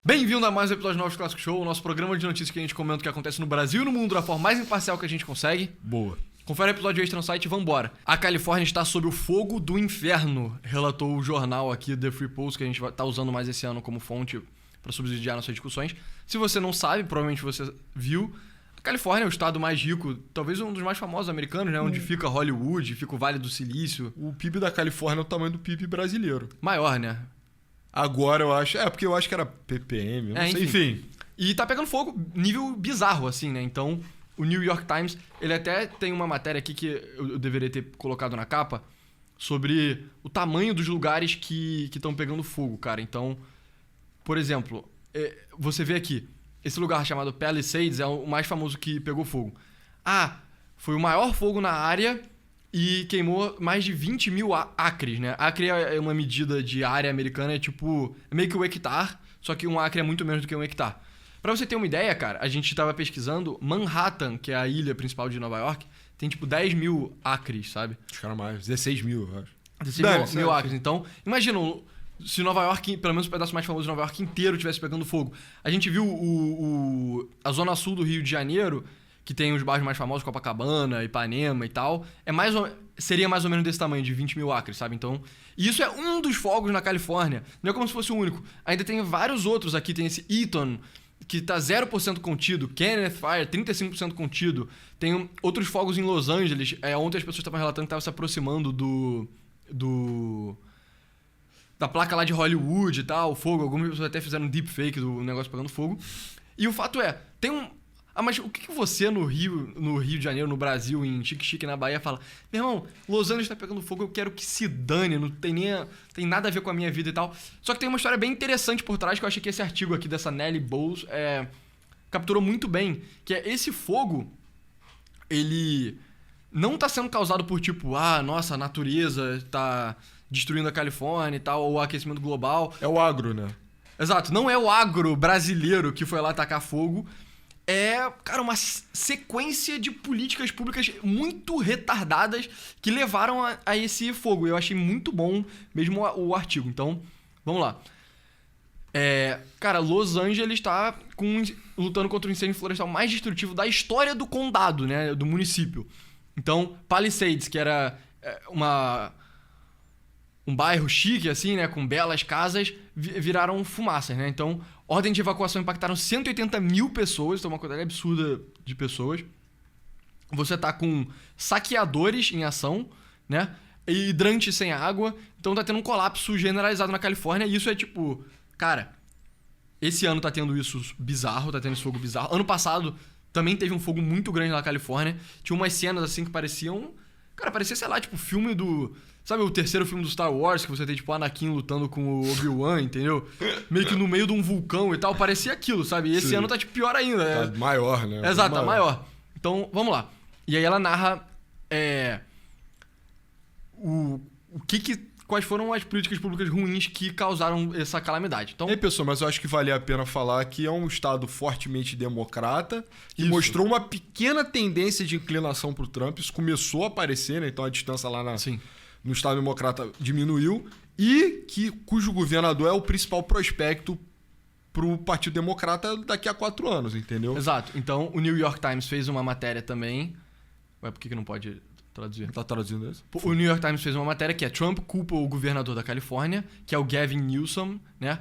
Bem-vindo a mais um episódio do Novos Clássicos Show, o nosso programa de notícias que a gente comenta o que acontece no Brasil e no mundo da forma mais imparcial que a gente consegue. Boa. Confere o episódio extra no site e vambora. A Califórnia está sob o fogo do inferno, relatou o jornal aqui, The Free Post, que a gente tá usando mais esse ano como fonte para subsidiar nossas discussões. Se você não sabe, provavelmente você viu, a Califórnia é o estado mais rico, talvez um dos mais famosos americanos, né? Onde fica Hollywood, fica o Vale do Silício. O PIB da Califórnia é o tamanho do PIB brasileiro. Maior, né? Agora eu acho... porque eu acho que era ppm, não sei. Enfim. E tá pegando fogo, nível bizarro, assim, né? Então, o New York Times, ele até tem uma matéria aqui que eu deveria ter colocado na capa sobre o tamanho dos lugares que estão pegando fogo, cara. Então, por exemplo, você vê aqui, esse lugar chamado Palisades é o mais famoso que pegou fogo. Foi o maior fogo na área e queimou mais de 20 mil acres, né? Acre é uma medida de área americana, é meio que um hectare, só que um acre é muito menos do que um hectare. Pra você ter uma ideia, cara, a gente tava pesquisando, Manhattan, que é a ilha principal de Nova York, tem 10 mil acres, sabe? Acho que era mais, 16 mil, eu acho. 16 mil acres. Então, imagina, se Nova York, pelo menos o pedaço mais famoso de Nova York inteiro estivesse pegando fogo. A gente viu a zona sul do Rio de Janeiro, que tem os bairros mais famosos, Copacabana, Ipanema e tal, seria mais ou menos desse tamanho, de 20 mil acres, sabe? Então, isso é um dos fogos na Califórnia. Não é como se fosse o único. Ainda tem vários outros aqui, tem esse Eaton, que tá 0% contido, Kenneth Fire, 35% contido. Tem outros fogos em Los Angeles. Ontem as pessoas estavam relatando que estavam se aproximando da placa lá de Hollywood e tal, fogo. Algumas pessoas até fizeram um deepfake do negócio pegando fogo. E o fato é, mas o que você no Rio de Janeiro, no Brasil, em Xique-Xique, na Bahia, fala: meu irmão, Los Angeles tá pegando fogo, eu quero que se dane, não tem nada a ver com a minha vida e tal. Só que tem uma história bem interessante por trás, que eu achei que esse artigo aqui dessa Nellie Bowles capturou muito bem, que é esse fogo, ele não tá sendo causado por nossa, a natureza tá destruindo a Califórnia e tal, ou o aquecimento global. É o agro, né? Exato, não é o agro brasileiro que foi lá tacar fogo. Cara, uma sequência de políticas públicas muito retardadas que levaram a esse fogo. Eu achei muito bom mesmo o artigo. Então, vamos lá. Cara, Los Angeles está lutando contra o incêndio florestal mais destrutivo da história do condado, né? Do município. Então, Palisades, que era um bairro chique, assim, né? Com belas casas, viraram fumaças, né? Então, ordem de evacuação impactaram 180 mil pessoas, então uma quantidade absurda de pessoas. Você tá com saqueadores em ação, né? E hidrantes sem água. Então tá tendo um colapso generalizado na Califórnia. E isso cara, esse ano tá tendo isso bizarro, tá tendo esse fogo bizarro. Ano passado também teve um fogo muito grande na Califórnia. Tinha umas cenas assim que pareciam... Cara, parecia, sei lá, filme do... Sabe o terceiro filme do Star Wars, que você tem, Anakin lutando com o Obi-Wan, entendeu? Meio que no meio de um vulcão e tal, parecia aquilo, sabe? E esse ano tá, pior ainda. Tá maior, né? Exato, tá maior. Então, vamos lá. E aí ela narra quais foram as políticas públicas ruins que causaram essa calamidade. Então, pessoal, mas eu acho que vale a pena falar que é um estado fortemente democrata que mostrou uma pequena tendência de inclinação pro Trump. Isso começou a aparecer, né? Então a distância lá no estado democrata diminuiu e cujo governador é o principal prospecto pro Partido Democrata daqui a 4 anos, entendeu? Exato. Então o New York Times fez uma matéria também. Ué, por que não pode traduzir? Tá traduzindo isso? O New York Times fez uma matéria que Trump culpa o governador da Califórnia, que é o Gavin Newsom, né?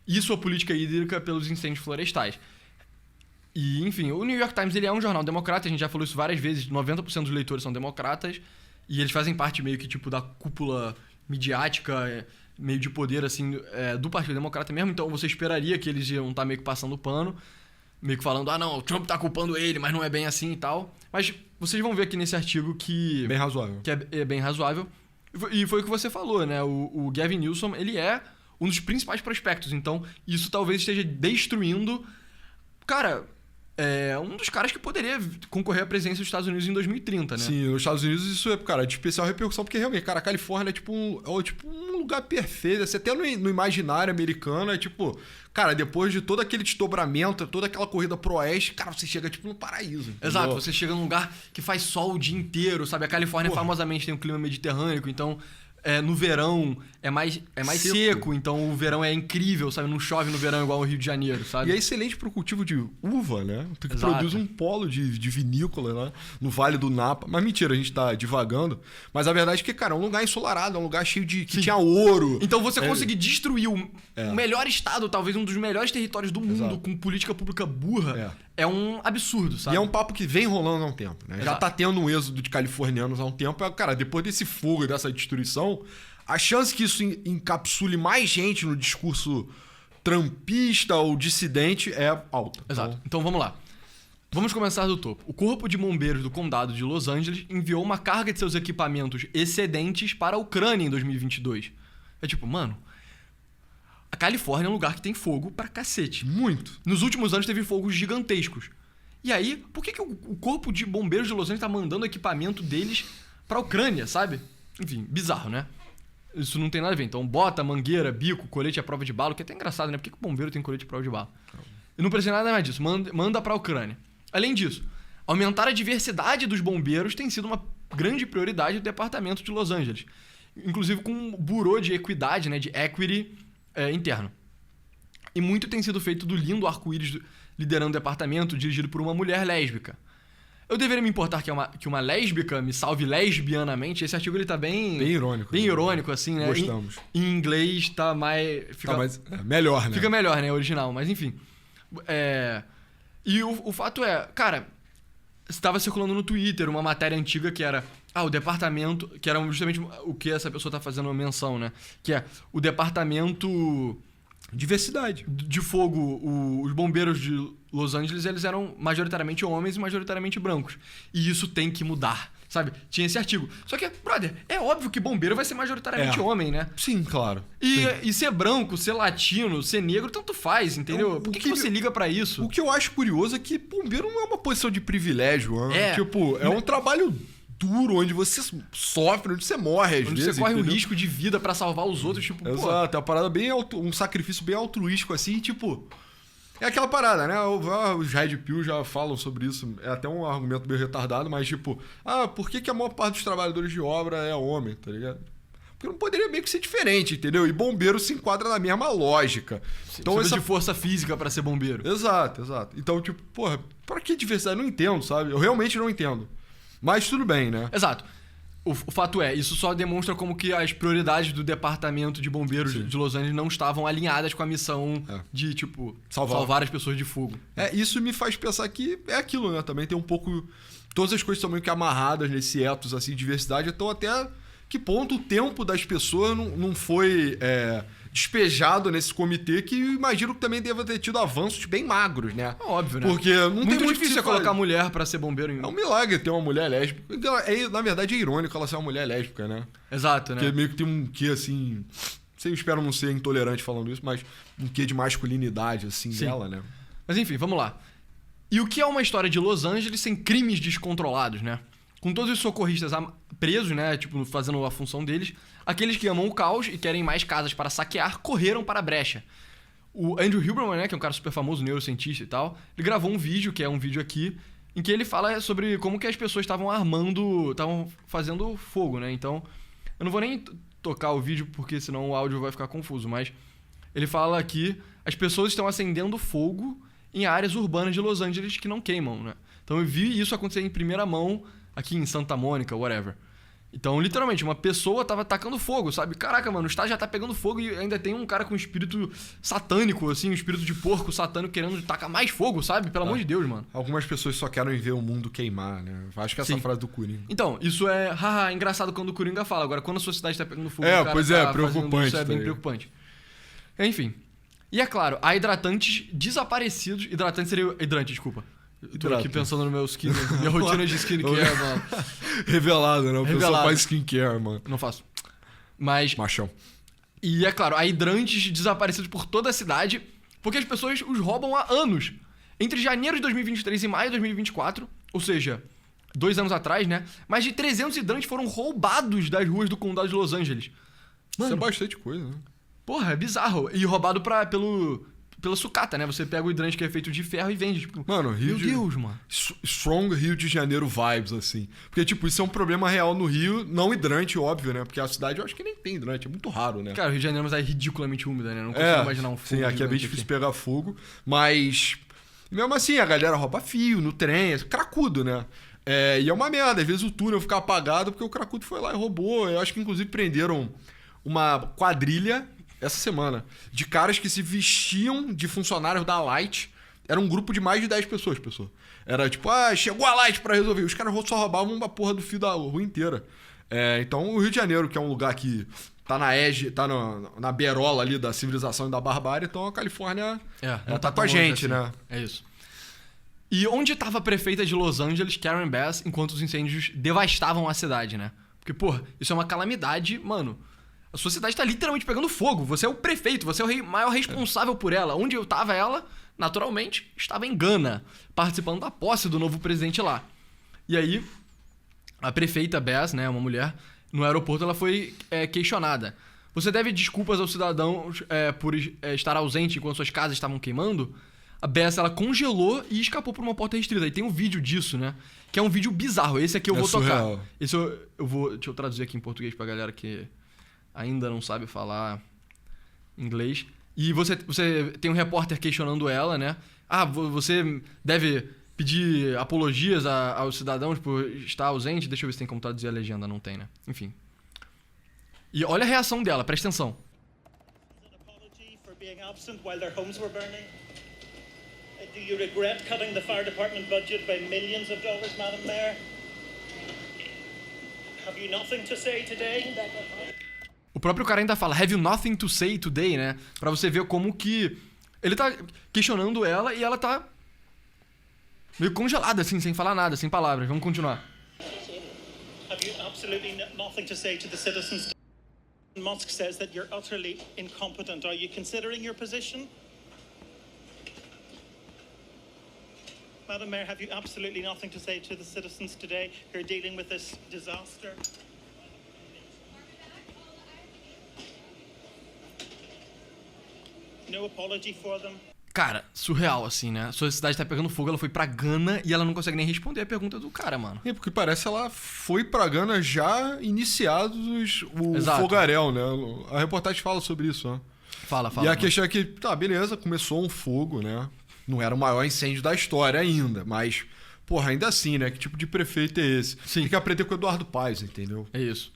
E sua política hídrica pelos incêndios florestais. E, enfim, o New York Times ele é um jornal democrata, a gente já falou isso várias vezes, 90% dos leitores são democratas. E eles fazem parte meio que, da cúpula midiática, meio de poder, assim, do Partido Democrata mesmo. Então você esperaria que eles iam estar meio que passando pano, meio que falando, não, o Trump tá culpando ele, mas não é bem assim e tal. Mas vocês vão ver aqui nesse artigo que... Bem razoável. Que é bem razoável. E foi o que você falou, né? O Gavin Newsom, ele é um dos principais prospectos. Então isso talvez esteja destruindo... Cara... um dos caras que poderia concorrer à presidência dos Estados Unidos em 2030, né? Sim, nos Estados Unidos isso cara, de especial repercussão, porque realmente, cara, a Califórnia é um lugar perfeito, assim, até no imaginário americano, cara, depois de todo aquele desdobramento, toda aquela corrida pro oeste, cara, você chega, no paraíso. Entendeu? Exato, você chega num lugar que faz sol o dia inteiro, sabe? A Califórnia famosamente tem um clima mediterrâneo, então no verão é mais seco, então o verão é incrível, sabe? Não chove no verão igual no Rio de Janeiro, sabe? E é excelente pro cultivo de uva, né? Tu que Exato. produz um polo de vinícola lá no Vale do Napa. Mas mentira, a gente tá divagando. Mas a verdade é que, cara, é um lugar ensolarado, é um lugar cheio de... que tinha ouro. Então você conseguir destruir o melhor estado, talvez um dos melhores territórios do mundo, Exato. com política pública burra, é um absurdo, sabe? E é um papo que vem rolando há um tempo, né? Já tá tendo um êxodo de californianos há um tempo. Cara, depois desse fogo e dessa destruição, a chance que isso encapsule mais gente no discurso trumpista ou dissidente é alta. Exato. Então vamos lá. Vamos começar do topo. O Corpo de Bombeiros do Condado de Los Angeles enviou uma carga de seus equipamentos excedentes para a Ucrânia em 2022. É tipo, mano, a Califórnia é um lugar que tem fogo pra cacete. Muito. Nos últimos anos teve fogos gigantescos. E aí, por que o Corpo de Bombeiros de Los Angeles tá mandando equipamento deles pra Ucrânia, sabe? Enfim, bizarro, né? Isso não tem nada a ver. Então, bota, mangueira, bico, colete à prova de bala, que é até engraçado, né? Por que o bombeiro tem colete à prova de bala? Eu não precisa nada mais disso. Manda pra Ucrânia. Além disso, aumentar a diversidade dos bombeiros tem sido uma grande prioridade do departamento de Los Angeles. Inclusive com um burô de equidade, né? De equity interno. E muito tem sido feito do lindo arco-íris liderando o departamento, dirigido por uma mulher lésbica. Eu deveria me importar que uma lésbica me salve lesbianamente? Esse artigo ele tá bem irônico. Bem irônico, assim, né? Gostamos. Em inglês tá mais... melhor, né? Fica melhor, né? Original. Mas enfim. E o fato é... Cara, estava circulando no Twitter uma matéria antiga que era... o departamento... Que era justamente o que essa pessoa tá fazendo menção, né? Que é o departamento... Diversidade. De fogo, os bombeiros de Los Angeles, eles eram majoritariamente homens e majoritariamente brancos. E isso tem que mudar, sabe? Tinha esse artigo. Só que, brother, é óbvio que bombeiro vai ser majoritariamente homem, né? Sim, claro. E ser branco, ser latino, ser negro, tanto faz, entendeu? Por que você liga pra isso? O que eu acho curioso é que bombeiro não é uma posição de privilégio. Né? Tipo, é um trabalho duro, onde você sofre, onde você morre às vezes. Onde você corre entendeu? o risco de vida pra salvar os outros, tipo, Exato, é uma parada bem... um sacrifício bem altruístico, assim, tipo... É aquela parada, né? Os Red Pill já falam sobre isso. É até um argumento meio retardado, mas tipo... por que a maior parte dos trabalhadores de obra é homem, tá ligado? Porque não poderia meio que ser diferente, entendeu? E bombeiro se enquadra na mesma lógica. Então, você de força física pra ser bombeiro. Exato. Então, tipo, porra, pra que diversidade? Eu não entendo, sabe? Eu realmente não entendo. Mas tudo bem, né? Exato. O fato é, isso só demonstra como que as prioridades do departamento de bombeiros de Los Angeles não estavam alinhadas com a missão de, tipo, salvar as pessoas de fogo. Isso me faz pensar que é aquilo, né? Também tem um pouco... Todas as coisas estão meio que amarradas nesse ethos, assim, de diversidade. Então, até que ponto o tempo das pessoas não foi despejado nesse comitê, que imagino que também deva ter tido avanços bem magros, né? Óbvio, né? Porque não muito tem muito difícil colocar mulher pra ser bombeiro. É um milagre ter uma mulher lésbica. Então, na verdade, é irônico ela ser uma mulher lésbica, né? Exato, né? Porque meio que tem um quê, assim... Eu espero não ser intolerante falando isso, mas um quê de masculinidade, assim, dela, né? Mas enfim, vamos lá. E o que é uma história de Los Angeles sem crimes descontrolados, né? Com todos os socorristas presos, né? Tipo, fazendo a função deles, aqueles que amam o caos e querem mais casas para saquear correram para a brecha. O Andrew Huberman, né? Que é um cara super famoso, neurocientista e tal, ele gravou um vídeo, que é um vídeo aqui, em que ele fala sobre como que as pessoas estavam fazendo fogo, né? Então, eu não vou nem tocar o vídeo porque senão o áudio vai ficar confuso, mas ele fala que as pessoas estão acendendo fogo em áreas urbanas de Los Angeles que não queimam, né? Então eu vi isso acontecer em primeira mão aqui em Santa Mônica, whatever. Então, literalmente, uma pessoa tava tacando fogo, sabe? Caraca, mano, o estado já tá pegando fogo e ainda tem um cara com um espírito satânico, assim, um espírito de porco satânico querendo tacar mais fogo, sabe? Pelo amor de Deus, mano. Algumas pessoas só querem ver o mundo queimar, né? Acho que essa frase do Coringa. Então, isso é engraçado quando o Coringa fala. Agora, quando a sua cidade tá pegando fogo, o cara preocupante. Isso é bem preocupante. Enfim. E é claro, há hidratantes desaparecidos. Hidrante, desculpa. Eu tô aqui pensando no meu skin, minha rotina de skincare, mano. Revelado, né? O pessoal faz skincare, mano. Não faço. Mas... Machão. E é claro, há hidrantes desaparecidos por toda a cidade, porque as pessoas os roubam há anos. Entre janeiro de 2023 e maio de 2024, ou seja, 2 anos atrás, né? Mais de 300 hidrantes foram roubados das ruas do condado de Los Angeles. Mano, isso é bastante coisa, né? Porra, é bizarro. E roubado pela sucata, né? Você pega o hidrante que é feito de ferro e vende, tipo... Mano, Deus, mano. Strong Rio de Janeiro vibes, assim. Porque, tipo, isso é um problema real no Rio, não hidrante, óbvio, né? Porque a cidade eu acho que nem tem hidrante, é muito raro, né? Cara, o Rio de Janeiro mas é ridiculamente úmida, né? Não consigo imaginar um fogo. Sim, aqui é bem difícil pegar fogo, mas... Mesmo assim, a galera rouba fio no trem, cracudo, né? E é uma merda, às vezes o túnel fica apagado porque o cracudo foi lá e roubou. Eu acho que, inclusive, prenderam uma quadrilha... essa semana, de caras que se vestiam de funcionários da Light. Era um grupo de mais de 10 pessoas, pessoal. Era tipo, chegou a Light pra resolver. Os caras só roubavam uma porra do fio da rua inteira. Então, o Rio de Janeiro, que é um lugar que tá na edge, tá na berola ali da civilização e da barbárie, então a Califórnia tá com a gente, assim, né? É isso. E onde tava a prefeita de Los Angeles, Karen Bass, enquanto os incêndios devastavam a cidade, né? Porque, porra, isso é uma calamidade, mano... A sua cidade tá literalmente pegando fogo. Você é o prefeito, você é o maior responsável por ela. Onde eu tava ela, naturalmente, estava em Gana, participando da posse do novo presidente lá. E aí, a prefeita Bass, né, uma mulher, no aeroporto ela foi questionada. Você deve desculpas aos cidadãos por estar ausente enquanto suas casas estavam queimando? A Bass, ela congelou e escapou por uma porta restrita. E tem um vídeo disso, né? Que é um vídeo bizarro. Esse aqui eu vou surreal. tocar. Esse eu vou... Deixa eu traduzir aqui em português pra galera que... ainda não sabe falar inglês. E você tem um repórter questionando ela, né? Você deve pedir apologias aos cidadãos por estar ausente. Deixa eu ver se tem como traduzir a legenda. Não tem, né? Enfim. E olha a reação dela, presta atenção. Do you regret cutting the fire department budget by millions of dollars, Madam Mayor? Have you nothing to say today? O próprio cara ainda fala, have you nothing to say today, né? Pra você ver como que... Ele tá questionando ela e ela tá meio congelada, assim, sem falar nada, sem palavras. Vamos continuar. Have you absolutely nothing to say to the citizens? Musk says that you're utterly incompetent. Are you considering your position? Madam Mayor, have you absolutely nothing to say to the citizens today who are dealing with this disaster? No apology for them. Cara, surreal, assim, né? Sua cidade tá pegando fogo, ela foi pra Gana e ela não consegue nem responder a pergunta do cara, mano. Porque parece que ela foi pra Gana já iniciados o Exato. fogaréu, né? A reportagem fala sobre isso, né? Fala. E a questão é que, tá, beleza, começou um fogo, né? Não era o maior incêndio da história ainda, mas, porra, ainda assim, né? Que tipo de prefeito é esse? Sim. Tem que aprender com o Eduardo Paes, entendeu? É isso.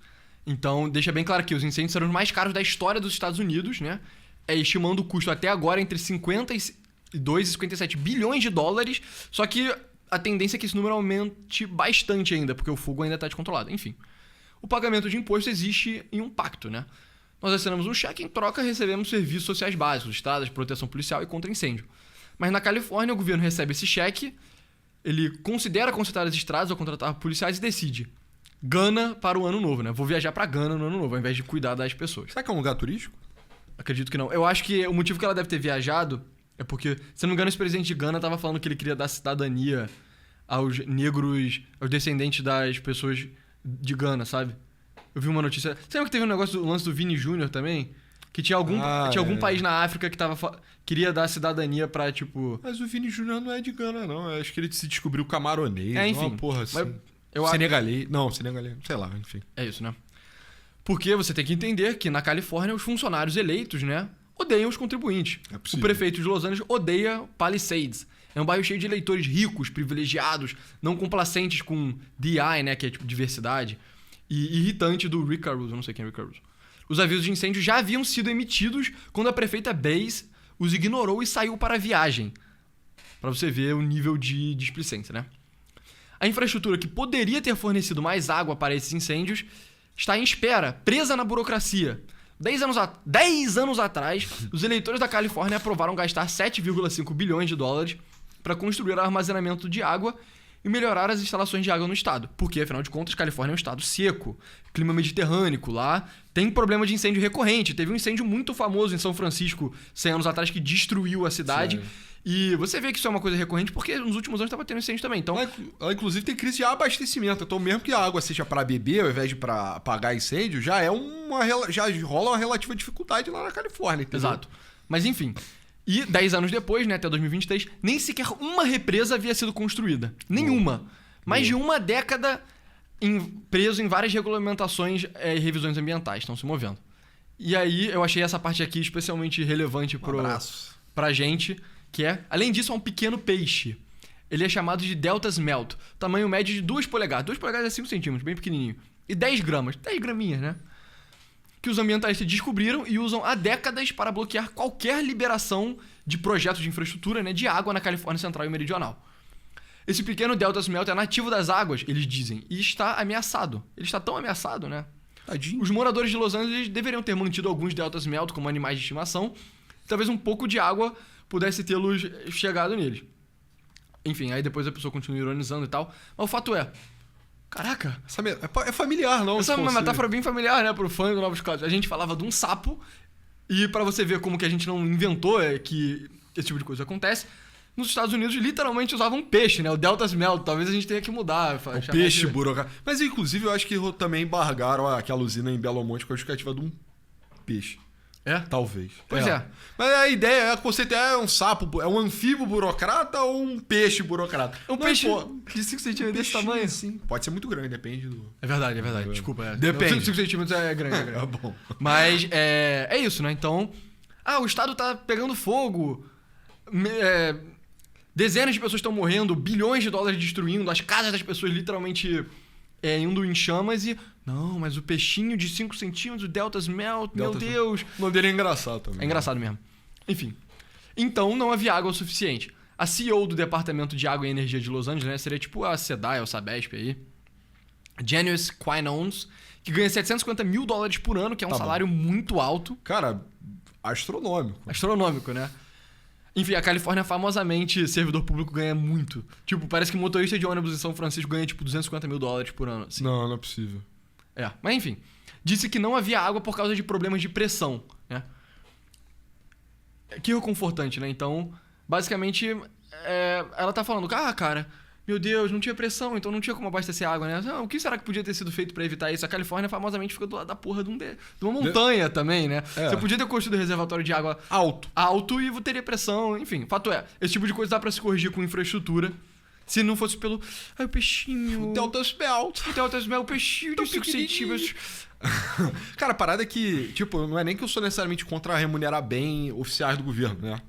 Então, deixa bem claro que os incêndios serão os mais caros da história dos Estados Unidos, né? Estimando o custo até agora entre 52 e 57 bilhões de dólares, só que a tendência é que esse número aumente bastante ainda, porque o fogo ainda está descontrolado. Enfim, o pagamento de imposto existe em um pacto, né? Nós assinamos um cheque, em troca recebemos serviços sociais básicos, estradas, proteção policial e contra incêndio. Mas na Califórnia, o governo recebe esse cheque, ele considera consertar as estradas ou contratar policiais e decide. Gana para o ano novo, né? Vou viajar para Gana no ano novo, ao invés de cuidar das pessoas. Será que é um lugar turístico? Acredito que não. Eu acho que o motivo que ela deve ter viajado é porque, se não me engano, esse presidente de Gana tava falando que ele queria dar cidadania aos negros, aos descendentes das pessoas de Gana, sabe? Eu vi uma notícia... Você lembra que teve um negócio do lance do Vini Júnior também? Que tinha algum país na África que queria dar cidadania pra, tipo... Mas o Vini Júnior não é de Gana, não. Eu acho que ele se descobriu camaronês. Enfim. Uma porra assim. Senegalês. Não, senegalês. Sei lá, enfim. É isso, né? Porque você tem que entender que na Califórnia os funcionários eleitos, né, odeiam os contribuintes. O prefeito de Los Angeles odeia Palisades. É um bairro cheio de eleitores ricos, privilegiados, não complacentes com DI, né, que é tipo diversidade, e irritante do Rick Caruso, não sei quem é Rick Caruso. Os avisos de incêndio já haviam sido emitidos quando a prefeita Bass os ignorou e saiu para a viagem. Para você ver o nível de displicência, né? A infraestrutura que poderia ter fornecido mais água para esses incêndios está em espera, presa na burocracia. 10 anos atrás, os eleitores da Califórnia aprovaram gastar 7,5 bilhões de dólares para construir armazenamento de água e melhorar as instalações de água no estado. Porque, afinal de contas, Califórnia é um estado seco, clima mediterrâneo, lá tem problema de incêndio recorrente. Teve um incêndio muito famoso em São Francisco 100 anos atrás que destruiu a cidade. Sim. E você vê que isso é uma coisa recorrente porque nos últimos anos estava tendo incêndio também. Então, ela, inclusive, tem crise de abastecimento. Então, mesmo que a água seja para beber ao invés de para apagar incêndio, já rola uma relativa dificuldade lá na Califórnia, entendeu? Exato. Mas, enfim, E 10 anos depois, né, até 2023, nem sequer uma represa havia sido construída. Nenhuma. Mais de uma década preso em várias regulamentações e revisões ambientais. Estão se movendo. E aí, eu achei essa parte aqui especialmente relevante pra gente, que é... Além disso, é um pequeno peixe. Ele é chamado de Delta Smelt. Tamanho médio de 2 polegadas. 2 polegadas é 5 centímetros, bem pequenininho. E 10 gramas. 10 graminhas, né? Que os ambientalistas descobriram e usam há décadas para bloquear qualquer liberação de projetos de infraestrutura, né, de água na Califórnia Central e Meridional. Esse pequeno Delta Smelt é nativo das águas, eles dizem, e está ameaçado. Ele está tão ameaçado, né? Tadinho. Os moradores de Los Angeles deveriam ter mantido alguns Delta Smelt como animais de estimação. Talvez um pouco de água pudesse tê-los chegado neles. Enfim, aí depois a pessoa continua ironizando e tal. Mas o fato é... Caraca, é familiar, não? Essa é uma metáfora bem familiar, né, pro fã do Novos Códigos. A gente falava de um sapo, e pra você ver como que a gente não inventou que esse tipo de coisa acontece, nos Estados Unidos literalmente usavam um peixe, né, o Delta Smelt. Talvez a gente tenha que mudar. O peixe burocrata. Mas inclusive eu acho que também embargaram aquela usina em Belo Monte com a justificativa de um peixe. É? Talvez. Pois é. Mas a ideia, o conceito é um sapo, é um anfíbio burocrata ou um peixe burocrata? Um peixe de 5 centímetros desse tamanho? Assim. Pode ser muito grande, depende do... É verdade. Desculpa. Depende. 5 centímetros é grande. É bom. Mas é isso, né? Então... o estado tá pegando fogo. Dezenas de pessoas estão morrendo, bilhões de dólares destruindo, as casas das pessoas literalmente... indo em chamas e... Não, mas o peixinho de 5 centímetros, o Delta Smelt, meu Deus. O nome dele é engraçado também. É engraçado mesmo. Enfim. Então, não havia água o suficiente. A CEO do Departamento de Água e Energia de Los Angeles, né, seria tipo a SEDAI, ou Sabesp aí. Janice Quinons, que ganha $750 mil por ano, que é um salário muito alto. Cara, astronômico. Astronômico, né? Enfim, a Califórnia, famosamente, servidor público ganha muito. Tipo, parece que motorista de ônibus em São Francisco ganha, tipo, $250 mil por ano. Assim. Não é possível. Mas enfim. Disse que não havia água por causa de problemas de pressão, né? Que reconfortante, né? Então, basicamente, ela tá falando, cara, meu Deus, não tinha pressão, então não tinha como abastecer água, né? O que será que podia ter sido feito pra evitar isso? A Califórnia, famosamente, fica do lado da porra de uma montanha também, né? Você podia ter construído reservatório de água alto e teria pressão, enfim. Fato é, esse tipo de coisa dá pra se corrigir com infraestrutura. Se não fosse pelo... o peixinho... O Delta Smelt, o peixinho de 5 centímetros. Cara, a parada é que, tipo, não é nem que eu sou necessariamente contra remunerar bem oficiais do governo, né?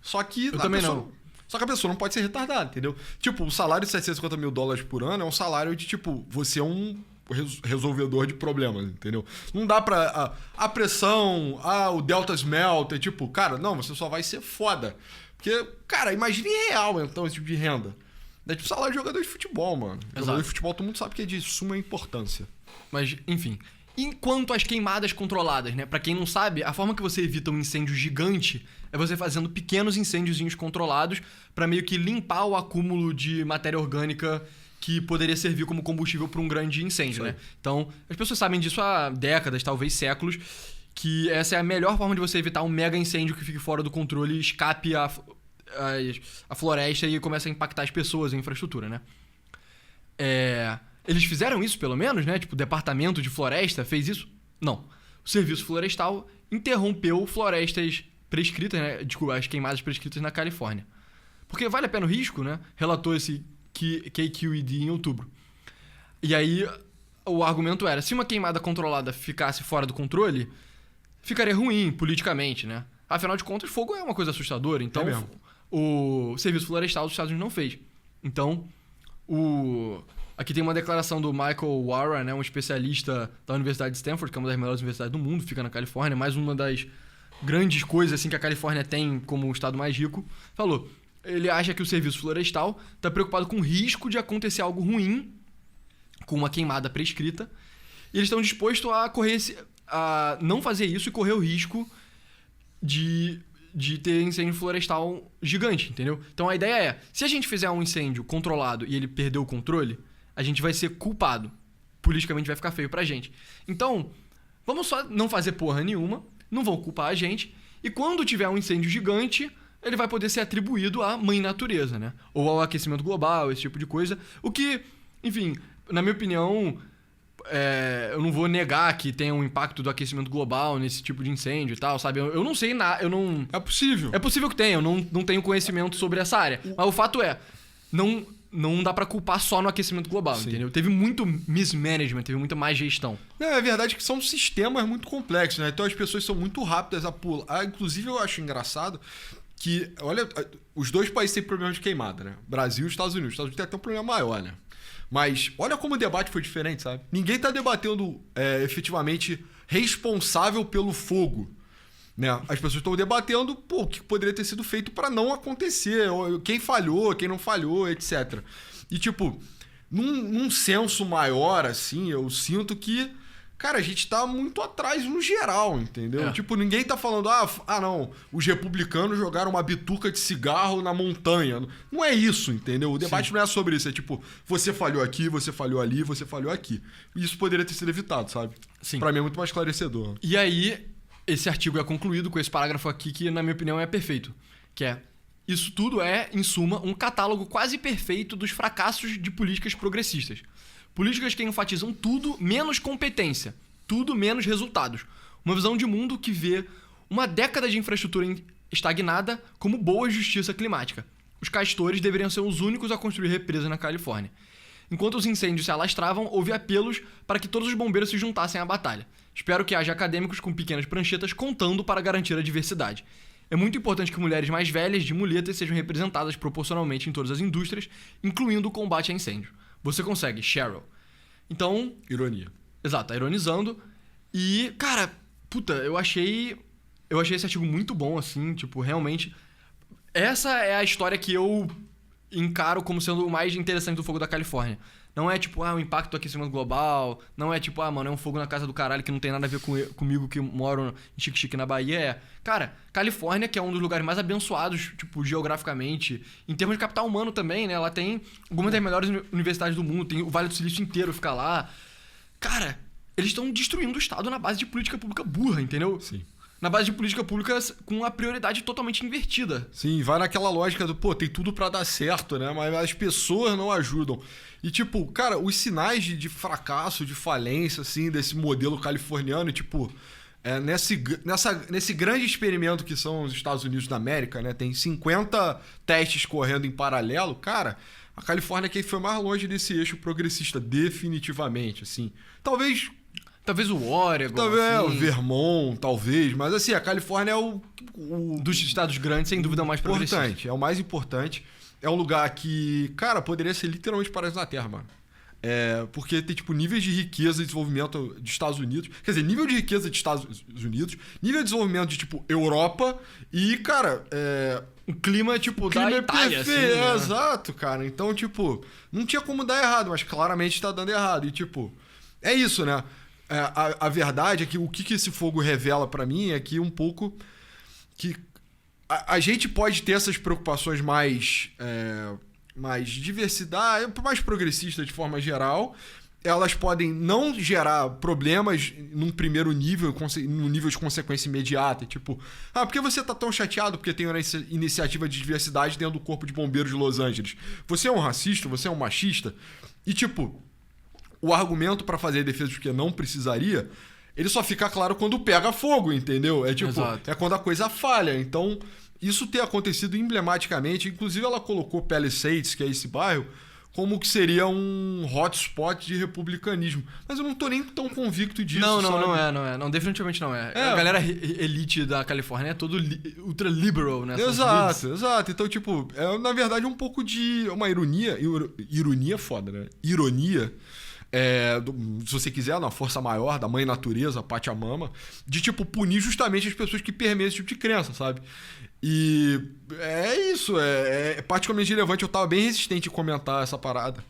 Só que... Eu também não. Só que a pessoa não pode ser retardada, entendeu? Tipo, o salário de $750 mil por ano é um salário de, tipo, você é um resolvedor de problemas, entendeu? Não dá pra... A pressão, o Delta Smelt, é tipo, cara, não, você só vai ser foda. Porque, cara, imagine real, então, esse tipo de renda. É tipo salário de jogador de futebol, mano. Exato. Jogador de futebol, todo mundo sabe que é de suma importância. Mas, enfim. Enquanto as queimadas controladas, né? Pra quem não sabe, a forma que você evita um incêndio gigante é você fazendo pequenos incêndiozinhos controlados pra meio que limpar o acúmulo de matéria orgânica que poderia servir como combustível pra um grande incêndio, né? Então, as pessoas sabem disso há décadas, talvez séculos, que essa é a melhor forma de você evitar um mega incêndio que fique fora do controle e escape a floresta e começa a impactar as pessoas e a infraestrutura, né? Eles fizeram isso, pelo menos, né? Tipo, o departamento de floresta fez isso? Não. O serviço florestal interrompeu florestas prescritas, né? Desculpa, as queimadas prescritas na Califórnia. Porque vale a pena o risco, né? Relatou esse KQED em outubro. E aí, o argumento era, se uma queimada controlada ficasse fora do controle, ficaria ruim politicamente, né? Afinal de contas, fogo é uma coisa assustadora, então... O Serviço Florestal dos Estados Unidos não fez. Então, aqui tem uma declaração do Michael Warren, né, um especialista da Universidade de Stanford, que é uma das melhores universidades do mundo, fica na Califórnia, mais uma das grandes coisas assim, que a Califórnia tem como o estado mais rico. Falou, ele acha que o Serviço Florestal está preocupado com o risco de acontecer algo ruim com uma queimada prescrita, e eles estão dispostos a não fazer isso e correr o risco de ter incêndio florestal gigante, entendeu? Então a ideia é, se a gente fizer um incêndio controlado e ele perder o controle, a gente vai ser culpado. Politicamente vai ficar feio pra gente. Então, vamos só não fazer porra nenhuma, não vão culpar a gente, e quando tiver um incêndio gigante, ele vai poder ser atribuído à mãe natureza, né? Ou ao aquecimento global, esse tipo de coisa. O que, enfim, na minha opinião, eu não vou negar que tem um impacto do aquecimento global nesse tipo de incêndio e tal, sabe? Eu não sei nada, eu não... É possível. É possível que tenha, eu não tenho conhecimento sobre essa área. Mas o fato é, não dá pra culpar só no aquecimento global, entendeu? Teve muito mismanagement, teve muita má gestão. Não, é verdade que são sistemas muito complexos, né? Então as pessoas são muito rápidas a pular. Inclusive eu acho engraçado que, olha, os dois países têm problema de queimada, né? Brasil e Estados Unidos. Os Estados Unidos tem até um problema maior, né? Mas olha como o debate foi diferente, sabe? Ninguém tá debatendo efetivamente responsável pelo fogo, né? As pessoas estão debatendo o que poderia ter sido feito para não acontecer, quem falhou, quem não falhou, etc. E tipo, num senso maior, assim, eu sinto que, cara, a gente tá muito atrás no geral, entendeu? Tipo, ninguém tá falando, não, os republicanos jogaram uma bituca de cigarro na montanha. Não é isso, entendeu? O debate não é sobre isso. É tipo, você falhou aqui, você falhou ali, você falhou aqui. E isso poderia ter sido evitado, sabe? Sim. Pra mim é muito mais esclarecedor. E aí, esse artigo é concluído com esse parágrafo aqui que, na minha opinião, é perfeito. Que é, isso tudo é, em suma, um catálogo quase perfeito dos fracassos de políticas progressistas. Políticas que enfatizam tudo menos competência, tudo menos resultados. Uma visão de mundo que vê uma década de infraestrutura estagnada como boa justiça climática. Os castores deveriam ser os únicos a construir represas na Califórnia. Enquanto os incêndios se alastravam, houve apelos para que todos os bombeiros se juntassem à batalha. Espero que haja acadêmicos com pequenas pranchetas contando para garantir a diversidade. É muito importante que mulheres mais velhas de muletas sejam representadas proporcionalmente em todas as indústrias, incluindo o combate a incêndios. Você consegue, Cheryl. Então... Ironia. Exato, tá ironizando. E, cara, eu achei esse artigo muito bom, assim, tipo, realmente... Essa é a história que eu encaro como sendo o mais interessante do fogo da Califórnia. Não é tipo, o impacto do aquecimento global. Não é tipo, mano, é um fogo na casa do caralho que não tem nada a ver comigo que moro em Xique-Xique, na Bahia. Cara, Califórnia, que é um dos lugares mais abençoados, tipo, geograficamente. Em termos de capital humano também, né? Ela tem algumas das melhores universidades do mundo. Tem o Vale do Silício inteiro fica lá. Cara, eles estão destruindo o Estado na base de política pública burra, entendeu? Sim. Na base de política pública com a prioridade totalmente invertida. Sim, vai naquela lógica do, tem tudo pra dar certo, né? Mas as pessoas não ajudam. E, tipo, cara, os sinais de fracasso, de falência, assim, desse modelo californiano, tipo, nesse grande experimento que são os Estados Unidos da América, né? Tem 50 testes correndo em paralelo, cara, a Califórnia é quem foi mais longe desse eixo progressista, definitivamente, assim. Talvez o Oregon, o Vermont, talvez. Mas, assim, a Califórnia é o dos estados grandes, sem dúvida, é o mais progressista. É o mais importante. É um lugar que, cara, poderia ser literalmente paraíso na Terra, mano. Porque tem, tipo, níveis de riqueza e desenvolvimento de Estados Unidos. Quer dizer, nível de riqueza de Estados Unidos, nível de desenvolvimento de, tipo, Europa e, cara... um clima, tipo, da Itália, assim, né? Exato, cara. Então, tipo, não tinha como dar errado, mas claramente tá dando errado. E, tipo, é isso, né? A verdade é que o que esse fogo revela pra mim é que um pouco que a gente pode ter essas preocupações mais diversidade, mais progressistas de forma geral. Elas podem não gerar problemas num primeiro nível, num nível de consequência imediata. Tipo, por que você tá tão chateado porque tem uma iniciativa de diversidade dentro do Corpo de Bombeiros de Los Angeles? Você é um racista? Você é um machista? E, tipo... O argumento pra fazer a defesa de que não precisaria, ele só fica claro quando pega fogo, entendeu? É tipo, exato. É quando a coisa falha. Então, isso ter acontecido emblematicamente, inclusive ela colocou Palisades, que é esse bairro, como que seria um hotspot de republicanismo. Mas eu não tô nem tão convicto disso. Não é. Não, definitivamente não é. A galera elite da Califórnia é todo ultra liberal, né? Exato. Então, tipo, na verdade um pouco de uma ironia. Ironia é foda, né? Ironia... se você quiser, na força maior da mãe natureza, a Pachamama, de, tipo, punir justamente as pessoas que permeiam esse tipo de crença, sabe? E é isso, é particularmente relevante. Eu tava bem resistente em comentar essa parada.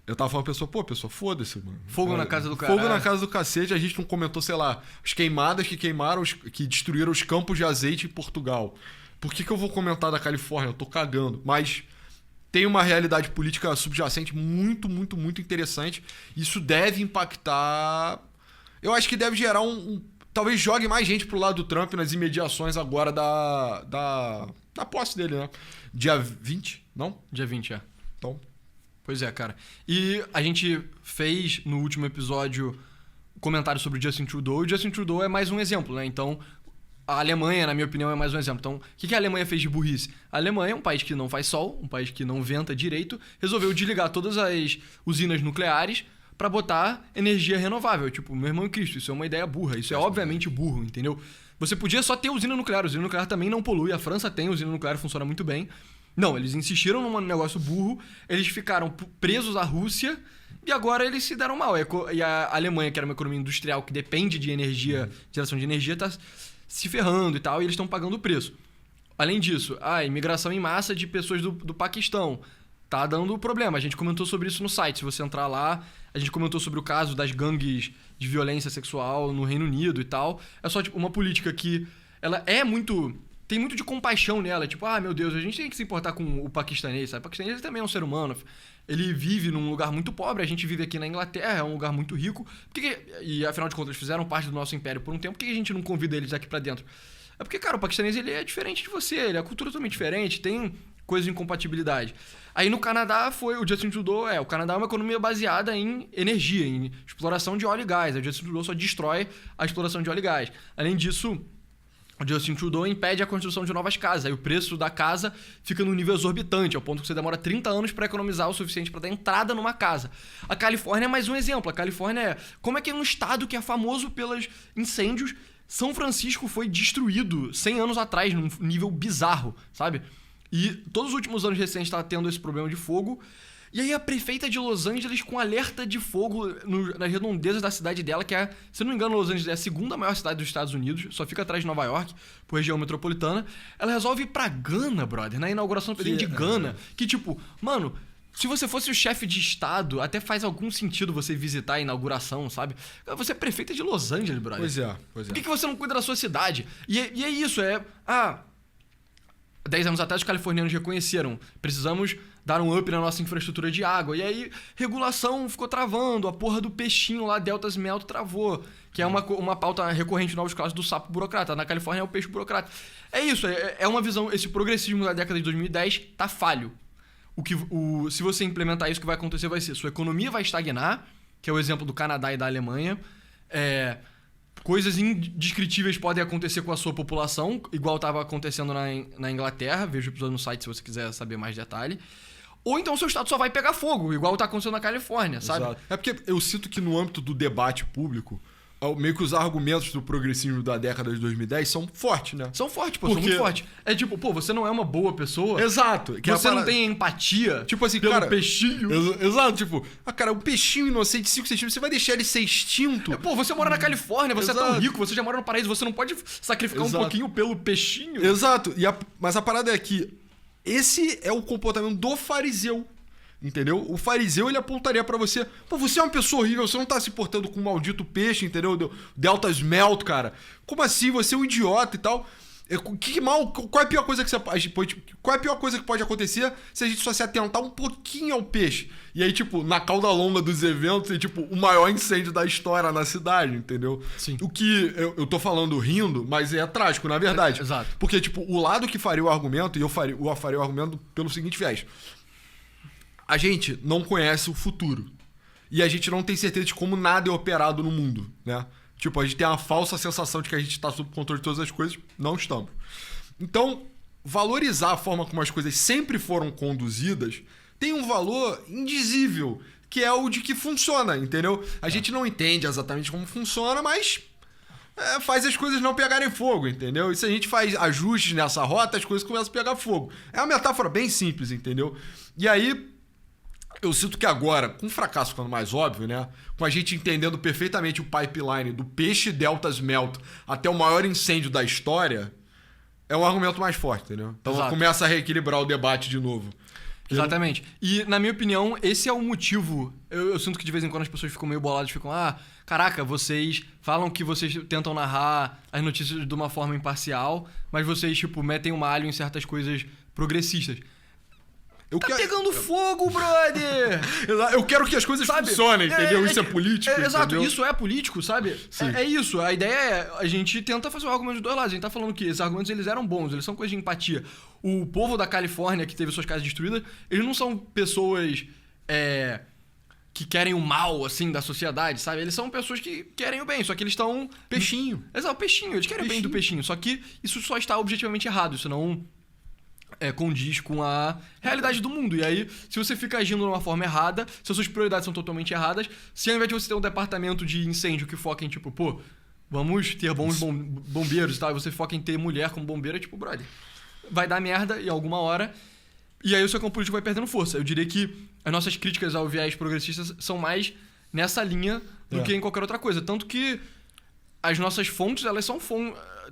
Eu tava falando pra pessoa, foda-se, mano. Fogo na casa do caralho. Fogo na casa do cacete, a gente não comentou, sei lá, as queimadas que destruíram os campos de azeite em Portugal. Por que eu vou comentar da Califórnia? Eu tô cagando. Mas... tem uma realidade política subjacente muito, muito, muito interessante. Isso deve impactar... Eu acho que deve gerar talvez jogue mais gente pro lado do Trump nas imediações agora da posse dele, né? Dia 20, não? Dia 20, Então, Pois é, cara. E a gente fez no último episódio comentário sobre o Justin Trudeau, e o Justin Trudeau é mais um exemplo, né? Então, a Alemanha, na minha opinião, é mais um exemplo. Então, o que a Alemanha fez de burrice? A Alemanha é um país que não faz sol, um país que não venta direito, resolveu desligar todas as usinas nucleares pra botar energia renovável. Tipo, meu irmão em Cristo, isso é uma ideia burra. Isso é obviamente burro, entendeu? Você podia só ter usina nuclear. A usina nuclear também não polui. A França tem usina nuclear, funciona muito bem. Não, eles insistiram num negócio burro, eles ficaram presos à Rússia e agora eles se deram mal. E a Alemanha, que era uma economia industrial que depende de energia, geração de energia, tá se ferrando e tal, e eles estão pagando o preço. Além disso, a imigração em massa de pessoas do Paquistão tá dando problema. A gente comentou sobre isso no site. Se você entrar lá, a gente comentou sobre o caso das gangues de violência sexual no Reino Unido e tal. É só tipo uma política que ela é muito... Tem muito de compaixão nela. Tipo, meu Deus, a gente tem que se importar com o paquistanês, sabe? O paquistanês também é um ser humano. Ele vive num lugar muito pobre. A gente vive aqui na Inglaterra, é um lugar muito rico. E afinal de contas, eles fizeram parte do nosso império por um tempo. Por que a gente não convida eles aqui pra dentro? É porque, cara, o paquistanês ele é diferente de você. Ele é a cultura totalmente diferente. Tem coisas de incompatibilidade. Aí no Canadá foi o Justin Trudeau. O Canadá é uma economia baseada em energia, em exploração de óleo e gás. O Justin Trudeau só destrói a exploração de óleo e gás. Além disso, o Justin Trudeau impede a construção de novas casas. Aí o preço da casa fica num nível exorbitante, ao ponto que você demora 30 anos para economizar o suficiente para dar entrada numa casa. A Califórnia é mais um exemplo. A Califórnia é... Como é que é um estado que é famoso pelos incêndios? São Francisco foi destruído 100 anos atrás, num nível bizarro, sabe? E todos os últimos anos recentes está tendo esse problema de fogo. E aí a prefeita de Los Angeles com alerta de fogo nas redondezas da cidade dela, que é, se não me engano, Los Angeles é a segunda maior cidade dos Estados Unidos, só fica atrás de Nova York, por região metropolitana. Ela resolve ir pra Gana, brother, na inauguração do presidente de Gana. Que tipo, mano, se você fosse o chefe de estado, até faz algum sentido você visitar a inauguração, sabe? Você é prefeita de Los Angeles, brother. Pois é. Por que você não cuida da sua cidade? E é isso, 10 anos atrás os californianos reconheceram, precisamos dar um up na nossa infraestrutura de água. E aí, regulação ficou travando, a porra do peixinho lá, Delta Smelt, travou. Que é uma pauta recorrente em novos casos do sapo burocrata. Na Califórnia é o peixe burocrata. É isso, é uma visão, esse progressismo da década de 2010 tá falho. Se você implementar isso, o que vai acontecer vai ser, sua economia vai estagnar, que é o exemplo do Canadá e da Alemanha. Coisas indescritíveis podem acontecer com a sua população, igual estava acontecendo na Inglaterra. Veja o episódio no site se você quiser saber mais detalhe. Ou então seu estado só vai pegar fogo, igual está acontecendo na Califórnia, sabe? Exato. É porque eu sinto que no âmbito do debate público, meio que os argumentos do progressismo da década de 2010 são fortes, né? São fortes, são muito fortes. É tipo, você não é uma boa pessoa. Exato. Você não tem empatia tipo assim, pelo cara, peixinho. Exato, tipo, cara, um peixinho inocente de 5 centímetros, você vai deixar ele ser extinto? Você mora na Califórnia, você é tão rico, você já mora no paraíso, você não pode sacrificar um pouquinho pelo peixinho. Exato. Mas a parada é que esse é o comportamento do fariseu. Entendeu? O fariseu, ele apontaria pra você, você é uma pessoa horrível, você não tá se portando com um maldito peixe, entendeu? Delta Smelt, cara. Como assim? Você é um idiota e tal. Qual é a pior coisa que qual é a pior coisa que pode acontecer se a gente só se atentar um pouquinho ao peixe? E aí, tipo, na cauda longa dos eventos, é tipo o maior incêndio da história na cidade, entendeu? Sim. O que eu tô falando rindo, mas é trágico, na verdade. Exato. Porque, tipo, o lado que faria o argumento, e eu faria o argumento pelo seguinte viés. A gente não conhece o futuro. E a gente não tem certeza de como nada é operado no mundo, né? Tipo, a gente tem uma falsa sensação de que a gente está sob controle de todas as coisas. Não estamos. Então, valorizar a forma como as coisas sempre foram conduzidas tem um valor indizível, que é o de que funciona, entendeu? A gente não entende exatamente como funciona, mas faz as coisas não pegarem fogo, entendeu? E se a gente faz ajustes nessa rota, as coisas começam a pegar fogo. É uma metáfora bem simples, entendeu? E aí, eu sinto que agora, com o fracasso ficando mais óbvio, né? Com a gente entendendo perfeitamente o pipeline do peixe Delta Smelt até o maior incêndio da história, é um argumento mais forte, entendeu? Então começa a reequilibrar o debate de novo. Exatamente. E, na minha opinião, esse é o motivo. Eu sinto que de vez em quando as pessoas ficam meio boladas, ficam, caraca, vocês falam que vocês tentam narrar as notícias de uma forma imparcial, mas vocês, tipo, metem o malho em certas coisas progressistas. Pegando fogo, brother! Eu quero que as coisas funcionem, entendeu? Isso é político, exato, isso é político, sabe? Sim. É isso, a ideia é, a gente tenta fazer o argumento dos dois lados. A gente tá falando que esses argumentos, eles eram bons, eles são coisas de empatia. O povo da Califórnia, que teve suas casas destruídas, eles não são pessoas que querem o mal, assim, da sociedade, sabe? Eles são pessoas que querem o bem, só que eles estão... Peixinho. Exato, o peixinho. Eles querem o bem do peixinho. Só que isso só está objetivamente errado. Isso não condiz com a realidade do mundo. E aí, se você fica agindo de uma forma errada, se as suas prioridades são totalmente erradas, se ao invés de você ter um departamento de incêndio que foca em, tipo, pô, vamos ter bons bombeiros e tal, e você foca em ter mulher como bombeira, tipo, brother, vai dar merda em alguma hora, e aí o seu campo político vai perdendo força. Eu diria que as nossas críticas ao viés progressista são mais nessa linha do que em qualquer outra coisa. Tanto que as nossas fontes, elas são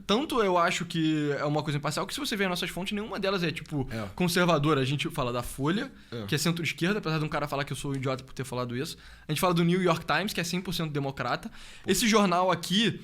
tanto eu acho que é uma coisa imparcial, que se você ver as nossas fontes, nenhuma delas é, tipo, conservadora. A gente fala da Folha, que é centro-esquerda, apesar de um cara falar que eu sou um idiota por ter falado isso. A gente fala do New York Times, que é 100% democrata. Esse jornal aqui,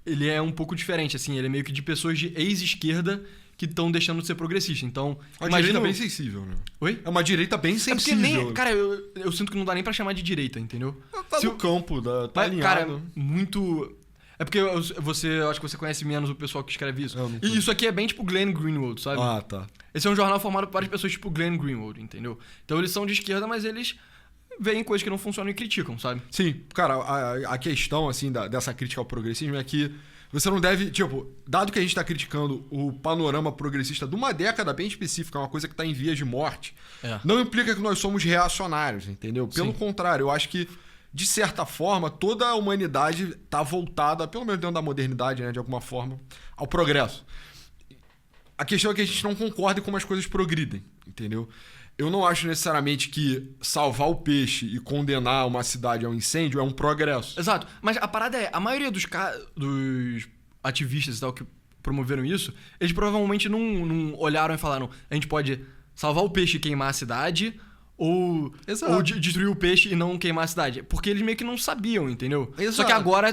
ele é um pouco diferente, assim. Ele é meio que de pessoas de ex-esquerda que estão deixando de ser progressista. Então, uma direita bem sensível, né? Oi? É uma direita bem sensível. Cara, eu sinto que não dá nem pra chamar de direita, entendeu? Tá no campo, tá alinhado. Cara, muito... É porque eu acho que você conhece menos o pessoal que escreve isso. E isso aqui é bem tipo Glenn Greenwald, sabe? Ah, tá. Esse é um jornal formado por várias pessoas tipo Glenn Greenwald, entendeu? Então eles são de esquerda, mas eles veem coisas que não funcionam e criticam, sabe? Sim, cara, a questão, assim, dessa crítica ao progressismo é que você não deve, tipo, dado que a gente tá criticando o panorama progressista de uma década bem específica, uma coisa que tá em vias de morte, não implica que nós somos reacionários, entendeu? Pelo contrário, eu acho que, de certa forma, toda a humanidade tá voltada, pelo menos dentro da modernidade, né, de alguma forma, ao progresso. A questão é que a gente não concorde como as coisas progridem, entendeu? Eu não acho necessariamente que salvar o peixe e condenar uma cidade ao incêndio é um progresso. Exato. Mas a parada é, a maioria dos ativistas e tal que promoveram isso, eles provavelmente não olharam e falaram, a gente pode salvar o peixe e queimar a cidade, ou destruir o peixe e não queimar a cidade. Porque eles meio que não sabiam, entendeu? Exato. Só que agora,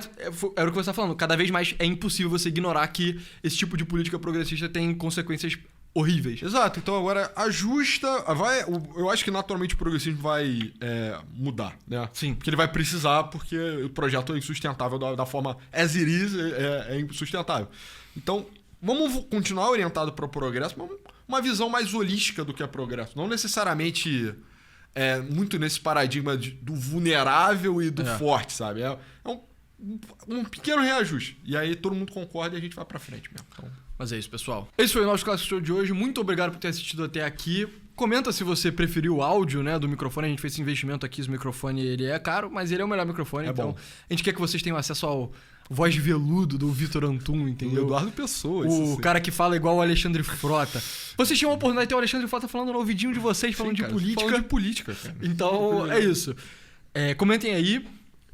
era o que você tá falando, cada vez mais é impossível você ignorar que esse tipo de política progressista tem consequências horríveis. Exato. Então agora ajusta... eu acho que naturalmente o progressismo vai mudar, né? Sim. Porque ele vai precisar, porque o projeto é insustentável da forma as it is, é insustentável. Então, vamos continuar orientado para o progresso, mas uma visão mais holística do que é progresso. Não necessariamente... muito nesse paradigma do vulnerável e do forte, sabe? É um pequeno reajuste. E aí todo mundo concorda e a gente vai pra frente mesmo. Então... Mas é isso, pessoal. Esse foi o nosso Clássico Show de hoje. Muito obrigado por ter assistido até aqui. Comenta se você preferiu o áudio, né, do microfone. A gente fez esse investimento aqui. Esse microfone, ele é caro, mas ele é o melhor microfone. Então, bom. A gente quer que vocês tenham acesso ao voz de veludo do Vitor Antum, entendeu? O Eduardo Pessoa. O cara que fala igual o Alexandre Frota. Vocês tinham a oportunidade de ter o Alexandre Frota falando no ouvidinho de vocês, falando de política. Falando de política, cara. Então, é isso. Comentem aí.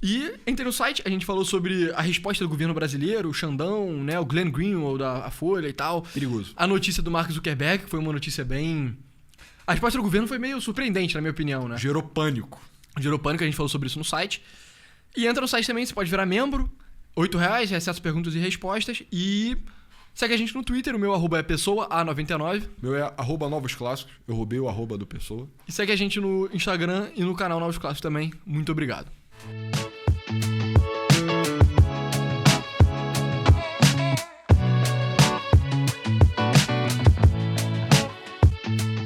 E entrem no site, a gente falou sobre a resposta do governo brasileiro, o Xandão, né, o Glenn Greenwald da Folha e tal. Perigoso. A notícia do Mark Zuckerberg, que foi uma notícia bem... A resposta do governo foi meio surpreendente, na minha opinião, né? Gerou pânico, a gente falou sobre isso no site. E entra no site também, você pode virar membro, R$8, recebe perguntas e respostas. E segue a gente no Twitter, o meu @ é pessoa_A99. Meu é @novosclássicos, eu roubei o @ do Pessoa. E segue a gente no Instagram e no canal Novos Clássicos também. Muito obrigado.